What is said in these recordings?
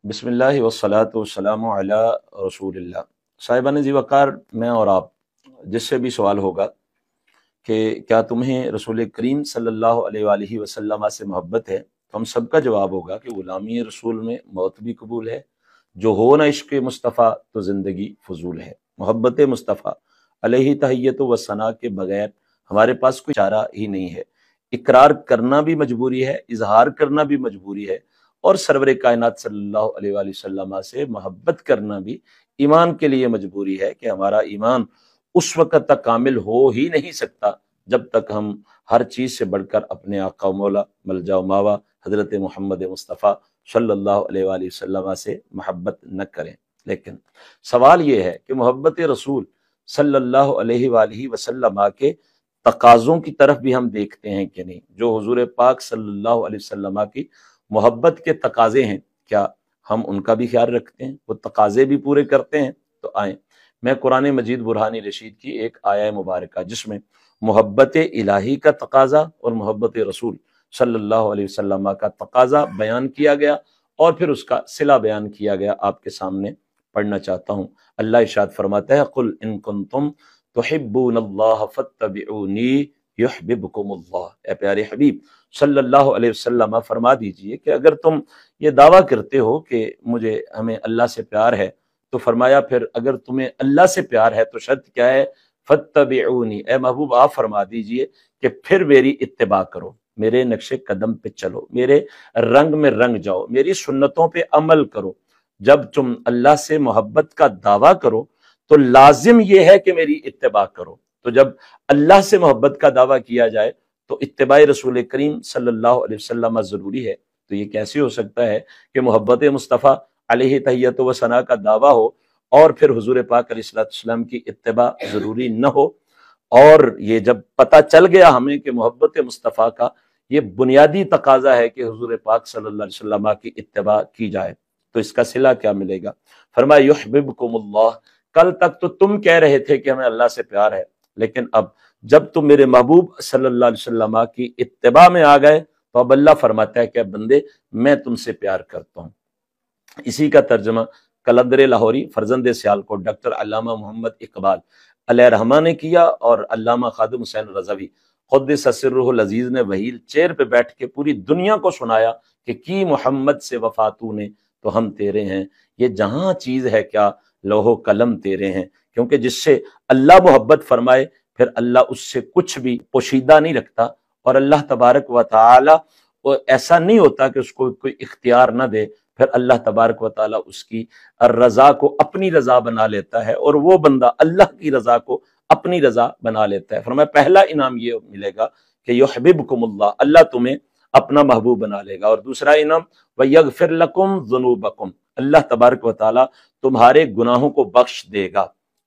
बिस्मिल्लाह वस्सलातु वस्सलामु अला रसूलिल्लाह। साहिबान जी वकार, मैं और आप जिससे भी सवाल होगा कि क्या तुम्हें रसूल करीम सल्लल्लाहु अलैहि वसल्लम से मोहब्बत है, तो हम सबका जवाब होगा कि गुलामी रसूल में मौत भी कबूल है, जो हो ना इश्क मुस्तफ़ा तो ज़िंदगी फजूल है। मोहब्बत मुस्तफ़ा अलैहि तहियत व सना के बगैर हमारे पास कोई चारा ही नहीं है। इकरार करना भी मजबूरी है, इजहार करना भी मजबूरी है, और सरवर कायनात सल्लल्लाहु अलैहि वसल्लम से मोहब्बत करना भी ईमान के लिए मजबूरी है कि हमारा ईमान उस वक़्त तक कामिल हो ही नहीं सकता जब तक हम हर चीज़ से बढ़कर अपने आका व मौला मलजा व मावा हज़रत मोहम्मद मुस्तफ़ा सल्लल्लाहु अलैहि वसल्लम से मोहब्बत न करें। लेकिन सवाल ये है कि मोहब्बत रसूल सल्लल्लाहु अलैहि वसल्लम के तकाज़ों की तरफ भी हम देखते हैं कि नहीं। जो हुजूर पाक सल्लल्लाहु अलैहि वसल्लम की मोहब्बत के तकाजे हैं, क्या हम उनका भी ख्याल रखते हैं, वो तकाजे भी पूरे करते हैं? तो आए मैं कुरान मजीद बुरहानी रशीद की एक आया मुबारक जिसमें मोहब्बत इलाही का तकाजा और मोहब्बत रसूल सल्लल्लाहु अलैहि वसल्लम का तकाजा बयान किया गया और फिर उसका सिला बयान किया गया, आपके सामने पढ़ना चाहता हूँ। अल्लाह इरशाद फरमाता है, कुल इन कुंतुम तुहिब्बूनल्लाह फत्तबिऊनी युहब्बिबकुमुल्लाह। ए प्यारे हबीब सल्लल्लाहु अलैहि वसल्लम, फरमा दीजिए कि अगर तुम ये दावा करते हो कि हमें अल्लाह से प्यार है, तो फरमाया फिर अगर तुम्हें अल्लाह से प्यार है तो शर्त क्या है? फत्तबिऊनी, ए महबूब आप फरमा दीजिए कि फिर मेरी इत्तिबा करो, मेरे नक्शे कदम पे चलो, मेरे रंग में रंग जाओ, मेरी सुन्नतों पे अमल करो। जब तुम अल्लाह से मोहब्बत का दावा करो तो लाजिम यह है कि मेरी इत्तिबा करो। तो जब अल्लाह से मोहब्बत का दावा किया जाए तो इत्तिबाए रसूल करीम सल्लल्लाहु अलैहि वसल्लम जरूरी है। तो ये कैसे हो सकता है कि मोहब्बत मुस्तफ़ा अलैहि तहियत व सना का दावा हो और फिर हुजूर पाक अलैहिस्सलाम की इत्तिबा जरूरी न हो? और ये जब पता चल गया हमें कि मोहब्बत मुस्तफ़ा का ये बुनियादी तकाजा है कि हुजूर पाक सल्लल्लाहु अलैहि वसल्लम की इत्तिबा की जाए, तो इसका सिला क्या मिलेगा? फरमाया युहब्बिबकुमुल्लाह। कल तक तो तुम कह रहे थे कि हमें अल्लाह से प्यार है, लेकिन अब जब तुम मेरे महबूब सल्लल्लाहु अलैहि वसल्लम की इत्तिबा में आ गए तो अब अल्लाह फरमाता है कि बंदे मैं तुमसे प्यार करता हूँ। इसी का तर्जमा कलंदर लाहौरी फर्जंद सियालकोट डॉक्टर अल्लामा मोहम्मद इकबाल अलैहिर्रहमा ने किया और अल्लामा खादिम हुसैन रज़वी खुद्दिस सिर्रुहुल अज़ीज़ ने व्हील चेयर पे बैठ के पूरी दुनिया को सुनाया कि की मोहम्मद से वफा तूने तो हम तेरे हैं, ये जहां चीज है क्या लोहो कलम तेरे हैं। क्योंकि जिससे अल्लाह मोहब्बत फरमाए फिर अल्लाह उससे कुछ भी पोशीदा नहीं रखता, और अल्लाह तबारक व तआला ऐसा नहीं होता कि उसको कोई इख्तियार ना दे, फिर अल्लाह तबारक व तआला उसकी रजा को अपनी रजा बना लेता है और वो बंदा अल्लाह की रजा को अपनी रजा बना लेता है। फरमाया पहला इनाम ये मिलेगा कि युहब्बिबकुमुल्लाह, अल्लाह तुम्हें अपना महबूब बना लेगा, और दूसरा इनाम वयगफिर लकुम ज़ुनूबकुम, अल्लाह तबारक व तआला तुम्हारे गुनाहों को बख्श देगा।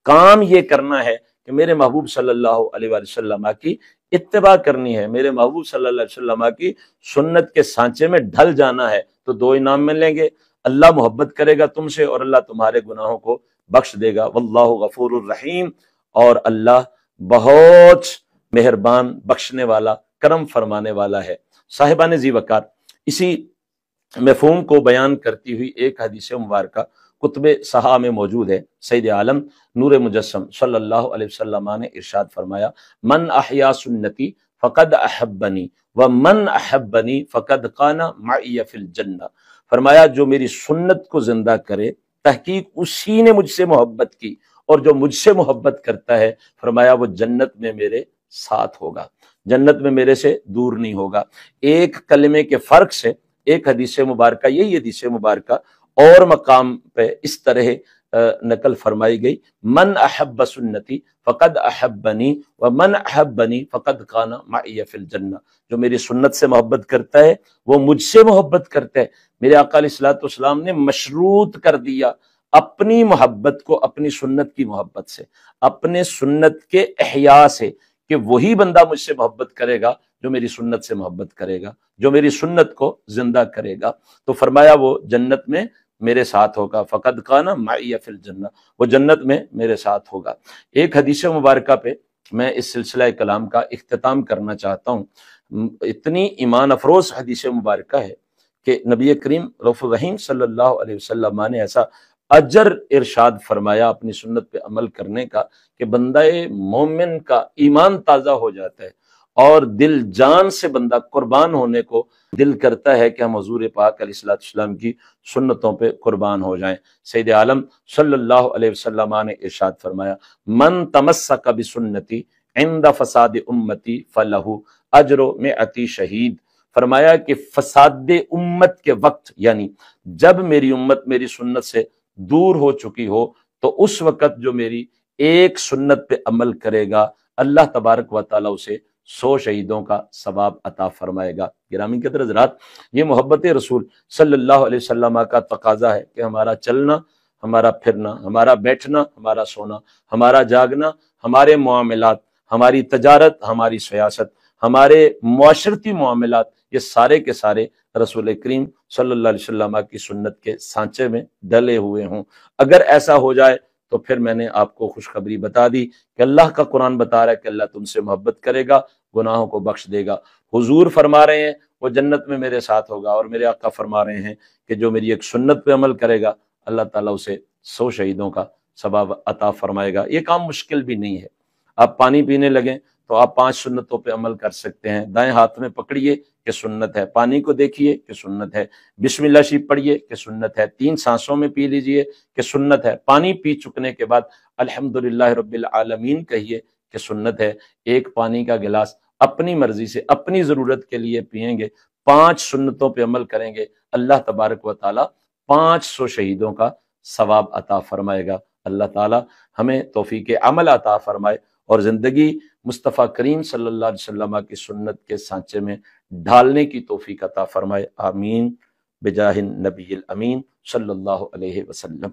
काम ये करना है कि मेरे महबूब सल्लल्लाहु अलैहि वसल्लम की इत्तिबा करनी है, मेरे महबूब सल्लल्लाहु अलैहि वसल्लम की सुन्नत के सांचे में ढल जाना है, तो दो इनाम मिलेंगे, अल्लाह मोहब्बत करेगा तुमसे और अल्लाह तुम्हारे गुनाहों को बख्श देगा। वल्लाहु गफूरुर रहीम, और अल्लाह बहुत मेहरबान, बख्शने वाला, करम फरमाने वाला है। साहिबान जी वकार, इसी मफ़हूम को बयान करती हुई एक हदीस मुबारक कुतुब सहा में मौजूद है। सैयद आलम नूर मुजस्सम सल्लल्लाहु अलैहि वसल्लम ने इरशाद फरमाया, मन अहया सुन्नती फ़क़द अहब्बनी व मन अहब्बनी फ़क़द काना मई फिल जन्नह। फरमाया जो मेरी सुन्नत को जिंदा करे तहकीक उसी ने मुझसे मोहब्बत की, और जो मुझसे मोहब्बत करता है फरमाया वो जन्नत में मेरे साथ होगा, जन्नत में मेरे से दूर नहीं होगा। एक कलमे के फर्क से एक हदीस मुबारक, यही हदीस मुबारक और मकाम पे इस तरह नकल फरमाई गई, मन अहब्ब सुन्नती फ़क़द अहब्बनी व मन अहब्बनी फ़क़द काना मई फिल जन्नह। जो मेरी सुन्नत से मोहब्बत करता है वो मुझसे मोहब्बत करता है। मेरे आका अलैहिस्सलातु वस्सलाम ने मशरूत कर दिया अपनी मोहब्बत को अपनी सुन्नत की मोहब्बत से, अपने सुन्नत के एहया से, कि वही बंदा मुझसे मोहब्बत करेगा जो मेरी सुन्नत से मोहब्बत करेगा, जो मेरी सुन्नत को जिंदा करेगा। तो फरमाया वो जन्नत में मेरे साथ होगा, फ़क़द काना मई फिल जन्नह, वो जन्नत में मेरे साथ होगा। एक हदीस मुबारक पे मैं इस सिलसिला कलाम का इख्तिताम करना चाहता हूँ। इतनी ईमान अफरोज हदीस मुबारक है کہ نبی کریم رؤوف الرحیم صلی اللہ علیہ وسلم نے ایسا اجر ارشاد فرمایا اپنی سنت پہ عمل کرنے کا کہ بندہ مومن کا ایمان تازہ ہو جاتا ہے اور دل جان سے بندہ قربان ہونے کو دل کرتا ہے کہ ہم حضور پاک علیہ الصلوۃ والسلام کی سنتوں پہ قربان ہو جائیں۔ سید عالم صلی اللہ علیہ وسلم نے ارشاد فرمایا من تمسک بسنتی عند فساد امتی فلہ اجر مئتی شہید۔ فرمایا کہ فساد امت کے وقت، یعنی جب میری امت میری سنت سے دور ہو چکی ہو، تو اس وقت جو میری ایک سنت پہ عمل کرے گا اللہ تبارک و تعالیٰ اسے 100 شہیدوں کا ثواب عطا فرمائے گا۔ گرامی قدر حضرات، یہ محبت رسول صلی اللہ علیہ وسلم کا تقاضا ہے کہ ہمارا چلنا، ہمارا پھرنا، ہمارا بیٹھنا، ہمارا سونا، ہمارا جاگنا، ہمارے معاملات، ہماری تجارت، ہماری سیاست، ہمارے معاشرتی معاملات، یہ سارے کے سارے رسول کریم صلی اللہ علیہ وسلم کی سنت کے سانچے میں ڈلے ہوئے ہوں۔ اگر ایسا ہو جائے تو پھر میں نے آپ کو خوشخبری بتا دی کہ اللہ کا قرآن بتا رہا ہے کہ اللہ تم سے محبت کرے گا، گناہوں کو بخش دے گا۔ حضور فرما رہے ہیں وہ جنت میں میرے ساتھ ہوگا، اور میرے آقا فرما رہے ہیں کہ جو میری ایک سنت پہ عمل کرے گا اللہ تعالیٰ اسے 100 شہیدوں کا ثواب عطا فرمائے گا۔ یہ کام مشکل بھی نہیں ہے۔ آپ پانی پینے لگیں تو آپ 5 سنتوں پہ عمل کر سکتے ہیں۔ دائیں ہاتھ میں پکڑیے کہ سنت ہے، پانی کو دیکھیے کہ سنت ہے، بسم اللہ شریف پڑھیے کہ سنت ہے، 3 سانسوں میں پی لیجئے کہ سنت ہے، پانی پی چکنے کے بعد الحمدللہ رب العالمین کہیے کہ سنت ہے۔ ایک پانی کا گلاس اپنی مرضی سے اپنی ضرورت کے لیے پئیں گے، 5 سنتوں پہ عمل کریں گے، اللہ تبارک و تعالیٰ 500 شہیدوں کا ثواب عطا فرمائے گا۔ اللہ تعالیٰ ہمیں توفیق عمل عطا فرمائے اور زندگی مصطفیٰ کریم صلی اللہ علیہ وسلم کی سنت کے سانچے میں ڈھالنے کی توفیق عطا فرمائے۔ آمین بجاہ النبی الامین صلی اللہ علیہ وسلم۔